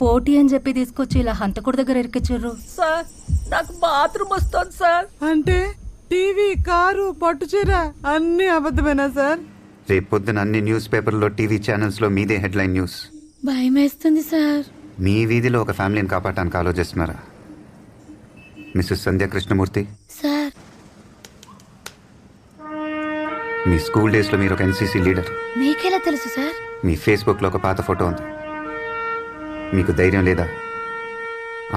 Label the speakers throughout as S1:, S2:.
S1: పోటీ అని చెప్పి తీసుకొచ్చి ఇలా హంతకుడి దగ్గర ఇరికిచ్చారు.
S2: సార్ నాకు బాత్రూమ్ వస్తుంది సార్.
S3: అంటే టీవీ, కారు, పట్టుచీర అన్ని అబద్ధమేనా సార్?
S4: రేపు పొద్దున అన్ని న్యూస్ పేపర్లో, టీవీ ఛానల్స్లో మీదే హెడ్లైన్ న్యూస్.
S1: భయం వేస్తుంది సార్.
S4: మీ వీధిలో ఒక ఫ్యామిలీని కాపాడటానికి ఆలోచిస్తున్నారా మిస్సెస్ సంధ్య కృష్ణమూర్తి?
S1: సార్
S4: మీ స్కూల్ డేస్లో మీరు ఒక ఎన్సీసీ లీడర్.
S1: మీకెలా తెలుసు సార్?
S4: మీ ఫేస్బుక్లో ఒక పాత ఫోటో ఉంది. మీకు ధైర్యం లేదా?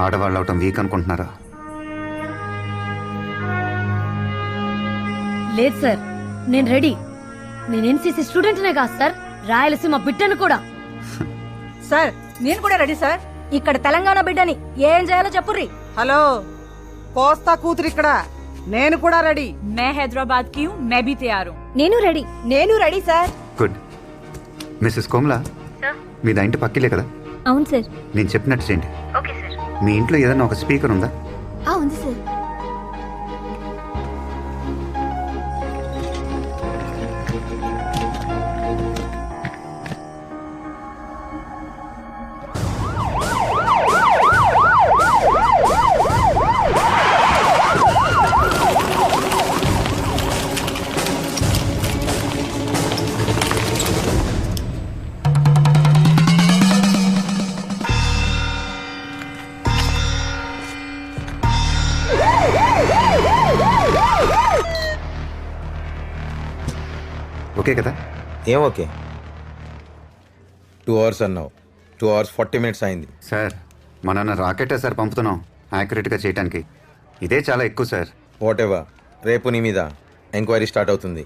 S4: ఆడవాళ్ళు అవటం వీక్ అనుకుంటున్నారా?
S5: లేదు సార్, నేను రెడీ. నేను ఎన్సీసీ స్టూడెంట్నే కాదు సార్, రాయలసీమ బిడ్డను కూడా.
S2: సార్ నేను కూడా రెడీ సార్.
S1: ఇక్కడ తెలంగాణ బిడ్డని ఏం చేయాలో చెప్పుర్రి.
S3: హలో, కోస్తా కూతురు ఇక్కడ. నేను కూడా రెడీ.
S2: मैं हैदराबाद की हूँ, मैं भी तैयार हूँ.
S1: నేను రెడీ సార్.
S4: గుడ్. మిస్సెస్ కోమలా, మీది ఇంటి పక్కిలే కదా?
S5: అవును సార్.
S4: నేను చెప్పినట్టు చేయండి. మీ ఇంట్లో ఏదైనా ఒక స్పీకర్ ఉందా?
S5: ఉంది సార్.
S4: ఓకే కదా?
S6: ఏం ఓకే? 2 hours అన్నావు, 2 hours 40 minutes అయింది.
S4: సార్, మన రాకెటే సార్ పంపుతున్నాం యాక్యురేట్గా చేయడానికి. ఇదే చాలా ఎక్కువ సార్.
S6: వాట్ ఎవర్, రేపు నీ మీద ఎంక్వైరీ స్టార్ట్ అవుతుంది.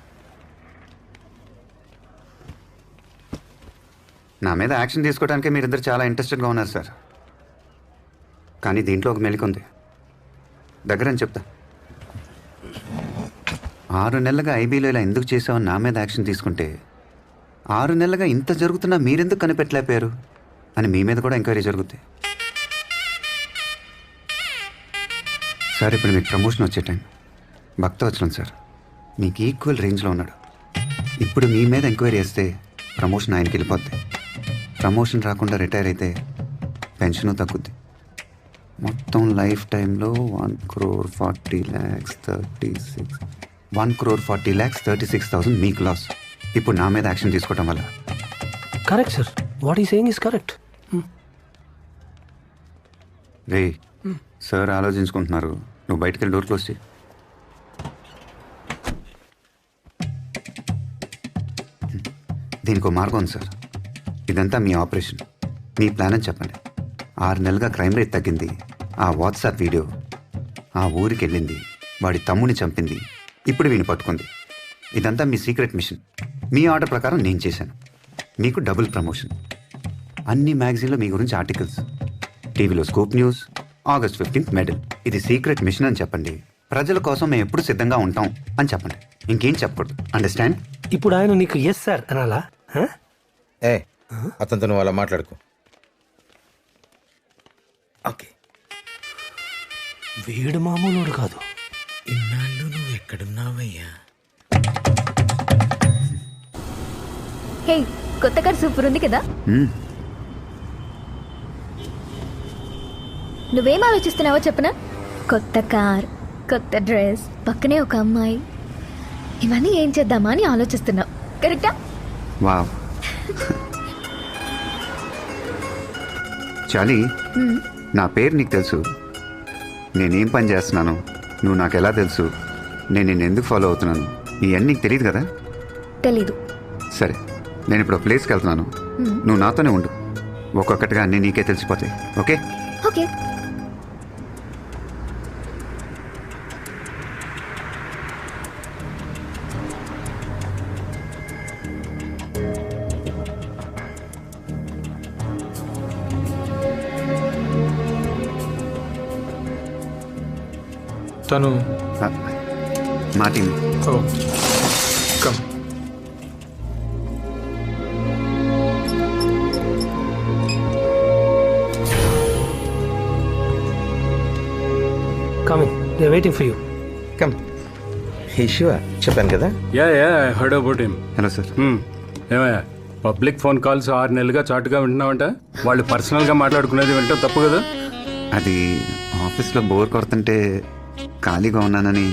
S4: నా మీద యాక్షన్ తీసుకోవడానికి మీరిద్దరు చాలా ఇంట్రెస్టెడ్గా ఉన్నారు సార్. కానీ దీంట్లో ఒక మెలిక ఉంది. దగ్గరని చెప్తా. 6 నెలలుగా ఐబీలో ఇలా ఎందుకు చేసావని నా మీద యాక్షన్ తీసుకుంటే, 6 నెలలుగా ఇంత జరుగుతున్నా మీరెందుకు కనిపెట్టలేకపోయారు అని మీ మీద కూడా ఎంక్వైరీ జరుగుద్ది. సార్, ఇప్పుడు మీకు ప్రమోషన్ వచ్చే టైం. భక్తవచలం సార్ మీకు ఈక్వల్ రేంజ్లో ఉన్నాడు. ఇప్పుడు మీ మీద ఎంక్వైరీ చేస్తే ప్రమోషన్ ఆయనకి వెళ్ళిపోద్ది. ప్రమోషన్ రాకుండా రిటైర్ అయితే పెన్షను తగ్గుద్ది. మొత్తం లైఫ్ టైంలో 1,40,36,1,40,36,000 మీకు లాస్. ఇప్పుడు నా మీద యాక్షన్ తీసుకోవటం వల్ల.
S7: Correct sir, what he saying is correct.
S4: రే సార్ ఆలోచించుకుంటున్నారు, నువ్వు బయటకు వెళ్ళి డోర్ క్లోజ్ చేయి. దీనికి ఒక మార్గం ఉంది సార్. ఇదంతా మీ ఆపరేషన్, మీ ప్లాన్ అని చెప్పండి. 6 నెలలుగా క్రైమ్ రేట్ తగ్గింది. ఆ వాట్సాప్ వీడియో ఆ ఊరికి వెళ్ళింది, వాడి తమ్ముని చంపింది, ఇప్పుడు వీని పట్టుకుంది. ఇదంతా మీ సీక్రెట్ మిషన్. మీ ఆర్డర్ ప్రకారం నేను చేశాను. మీకు డబుల్ ప్రమోషన్. అన్ని మ్యాగజైన్లో మీ గురించి ఆర్టికల్స్, టీవీలో scoop news, August 15th medal. ఇది సీక్రెట్ మిషన్ అని చెప్పండి. ప్రజల కోసం మేము ఎప్పుడు సిద్ధంగా ఉంటాం అని చెప్పండి. ఇంకేం చెప్పకూడదు. అండర్స్టాండ్?
S7: ఇప్పుడు ఆయన నీకు ఎస్ సార్ అనాలా?
S6: ఏ అతనితో నువ్వు అలా మాట్లాడుకో. ఓకే,
S7: వీడు మామూలుడు కాదు.
S6: ఇన్నాళ్ళు నువ్వు ఎక్కడున్నావయ్యా?
S5: హే, కొత్త కార్ సూపర్ ఉంది కదా. నువ్వేం ఆలోచిస్తున్నావో చెప్పనా? కొత్త కార్, కొత్త డ్రెస్, పక్కనే ఒక అమ్మాయి, ఇవన్నీ ఏం చేద్దామా అని ఆలోచిస్తున్నావు. కరెక్టా?
S4: వావ్. చాలీ, నా పేరు నీకు తెలుసు, నేనేం పని చేస్తున్నాను, నువ్వు నాకు ఎలా తెలుసు, నేను నిన్ను ఎందుకు ఫాలో అవుతున్నాను, ఇవన్నీ నీకు తెలియదు కదా?
S5: తెలీదు.
S4: సరే, నేను ఇప్పుడు ప్లేస్కి వెళ్తున్నాను, నువ్వు నాతోనే ఉండు. ఒక్కొక్కటిగా అన్నీ నీకే తెలిసిపోతాయి. ఓకే?
S5: ఓకే.
S8: తను
S4: మా team.
S8: Come.
S7: Coming, they are waiting for you.
S6: Come. Hey Shiva, చెప్పాను కదా.
S8: Yeah I heard about him.
S4: Hello sir.
S8: ఏమయ్యా,
S9: పబ్లిక్ ఫోన్ కాల్స్ 6 నెలలుగా చాటుగా వింటున్నావంట. వాళ్ళు పర్సనల్గా మాట్లాడుకునేది వింటాం తప్పు కదా?
S4: అది ఆఫీస్లో బోర్ కొడుతుంటే ఖాళీగా ఉన్నానని.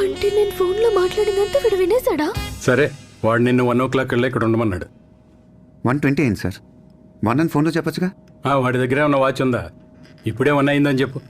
S5: అంటే నేను ఫోన్లో మాట్లాడిందంతా వీడు వినేశాడా?
S9: సరే, వాడు నిన్ను 1 o'clock కల్లా ఇక్కడ ఉండమన్నాడు.
S4: 1:20 అయింది సార్. మొన్న ఫోన్లో చెప్పొచ్చుగా.
S9: వాడి దగ్గరే ఉన్న వాచ్ ఉందా? ఇప్పుడే 1 అయిందని చెప్పు.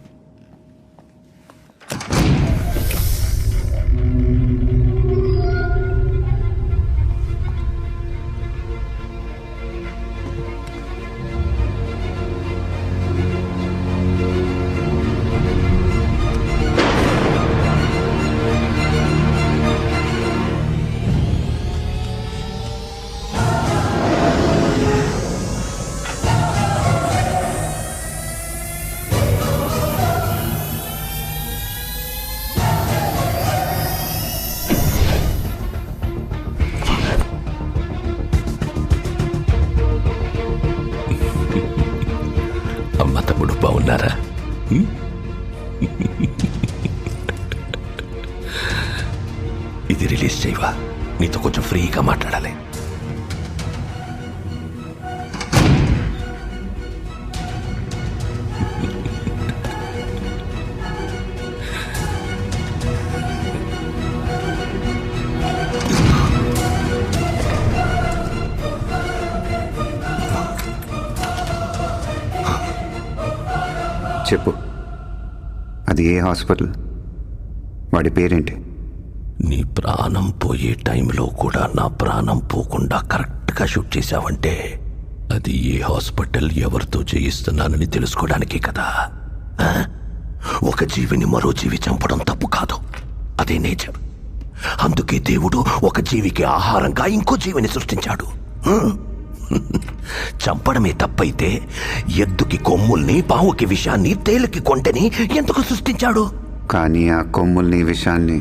S10: అమ్మ తమ్ముడు బాగున్నారా? ఇది రిలీజ్ చేయవా? నీతో కొంచెం ఫ్రీగా మాట్లాడాలి.
S4: చెప్పు, అది ఏ హాస్పిటల్? వాడి పేరేంటి?
S10: నీ ప్రాణం పోయే టైంలో కూడా నా ప్రాణం పోకుండా కరెక్ట్గా షూట్ చేశావంటే అది ఏ హాస్పిటల్, ఎవరితో చేయిస్తున్నానని తెలుసుకోవడానికే కదా. ఒక జీవిని మరో జీవి చంపడం తప్పు కాదు, అదే నేచర్. అందుకే దేవుడు ఒక జీవికి ఆహారంగా ఇంకో జీవిని సృష్టించాడు. చంపడమే తప్పైతే ఎద్దుకి కొమ్ముల్ని, పావుకి విషాన్ని, తేలికి కొంటని ఎందుకు సృష్టించాడు?
S4: కానీ ఆ కొమ్ముల్ని, విషాన్ని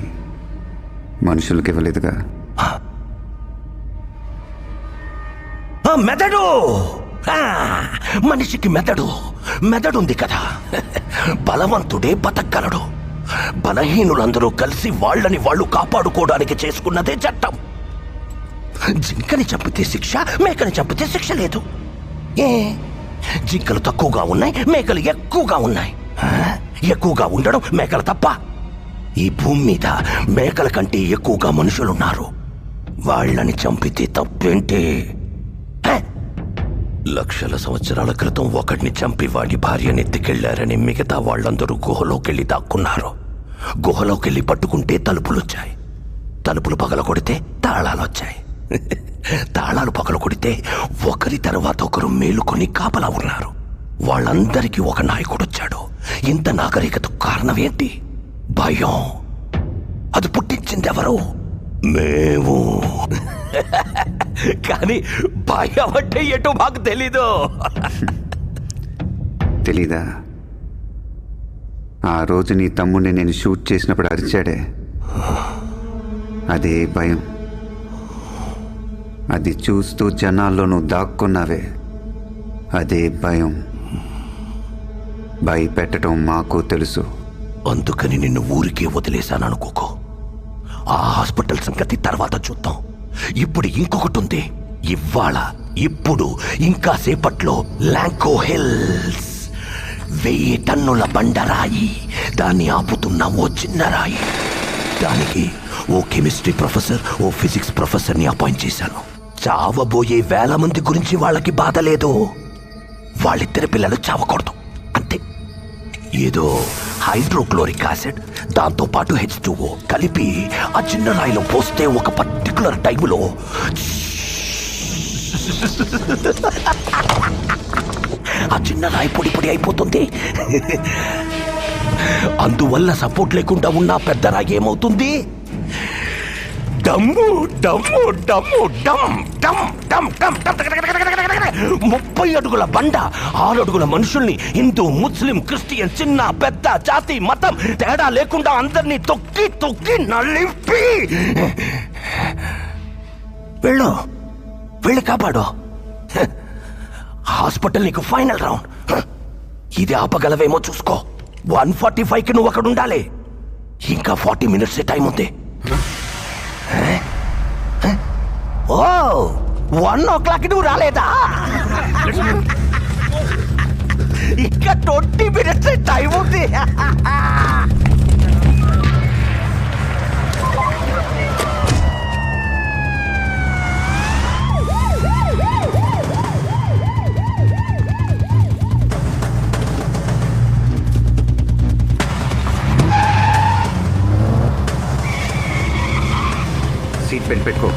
S4: మనుషులకి ఇవ్వలేదుగా.
S10: మెదడు, మనిషికి మెదడుంది కదా. బలవంతుడే బతకగలడు. బలహీనులందరూ కలిసి వాళ్ళని వాళ్ళు కాపాడుకోవడానికి చేసుకున్నదే చట్టం. జింకని చంపితే శిక్ష, మేకని చంపితే శిక్ష లేదు. ఏ జింకలు తక్కువగా ఉన్నాయి, మేకలు ఎక్కువగా ఉన్నాయి. ఎక్కువగా ఉండడం మేకలు తప్ప? ఈ భూమి మీద మేకల కంటే ఎక్కువగా మనుషులున్నారు. వాళ్ళని చంపితే తప్పేంటి? లక్షల సంవత్సరాల క్రితం ఒకడిని చంపి వాడి భార్యని ఎత్తుకెళ్లారని మిగతా వాళ్ళందరూ గుహలోకెళ్ళి దాక్కున్నారు. గుహలోకెళ్ళి పట్టుకుంటే తలుపులొచ్చాయి. తలుపులు పగల కొడితే తాళాలొచ్చాయి. తాళాలు పగల కొడితే ఒకరి తర్వాత ఒకరు మేలుకొని కాపలా ఉన్నారు. వాళ్ళందరికీ ఒక నాయకుడు వచ్చాడు. ఇంత నాగరికతకు కారణం ఏంటి? భయం. అది పుట్టించింది ఎవరు? మేము. కానీ భయం అంటే ఎటో మాకు తెలీదు.
S4: తెలీదా? ఆ రోజు నీ తమ్ముడిని నేను షూట్ చేసినప్పుడు అరిచాడే, అదే భయం. అది చూస్తూ జనాల్లో నువ్వు దాక్కున్నావే, అదే భయం. భయపెట్టడం మాకు తెలుసు.
S10: అందుకని నిన్ను ఊరికే వదిలేశాను అనుకోకో. ఆ హాస్పిటల్ సంగతి తర్వాత చూద్దాం. ఇప్పుడు ఇంకొకటి ఉంది. ఇప్పుడు ఇంకా సేపట్లో లాంకో హిల్స్ 1000 టన్నుల బండరాయి, దాన్ని ఆపుతున్న ఓ చిన్న రాయి. దానికి ఓ కెమిస్ట్రీ ప్రొఫెసర్, ఓ ఫిజిక్స్ ప్రొఫెసర్ని అపాయింట్ చేశాను. చావబోయే 1000 మంది గురించి వాళ్ళకి బాధ లేదు. వాళ్ళిద్దరి పిల్లలు చావకూడదు అంతే. ఏదో హైడ్రోక్లోరిక్ యాసిడ్, దాంతో పాటు H2O కలిపి ఆ చిన్న రాయిలో పోస్తే ఒక పర్టికులర్ టైంలో ఆ చిన్న రాయి పొడి పొడి అయిపోతుంది. అందువల్ల సపోర్ట్ లేకుండా ఉన్న పెద్ద రాయి ఏమవుతుంది? డమ్ము డమ్ము డమ్ము డమ్ డమ్ డమ్ డమ్ 30 అడుగుల బండ, 6 అడుగుల మనుషుల్ని, హిందూ, ముస్లిం, క్రిస్టియన్, చిన్న పెద్ద, జాతి మతం తేడా లేకుండా అందరినీ తొక్కి తొక్కి నలిపి వెళ్ళి కాపాడు. హాస్పిటల్ నీకు ఫైనల్ రౌండ్. ఇది ఆపగలవేమో చూసుకో. 1:45కి నువ్వు అక్కడ ఉండాలి. ఇంకా 40 minutes టైం ఉంది. ఓ 1 o'clock నువ్వు రాలేదా? ఇంకా 20 minutes టైం ఉంది.
S4: సీట్ బెల్ట్ పెట్టుకో.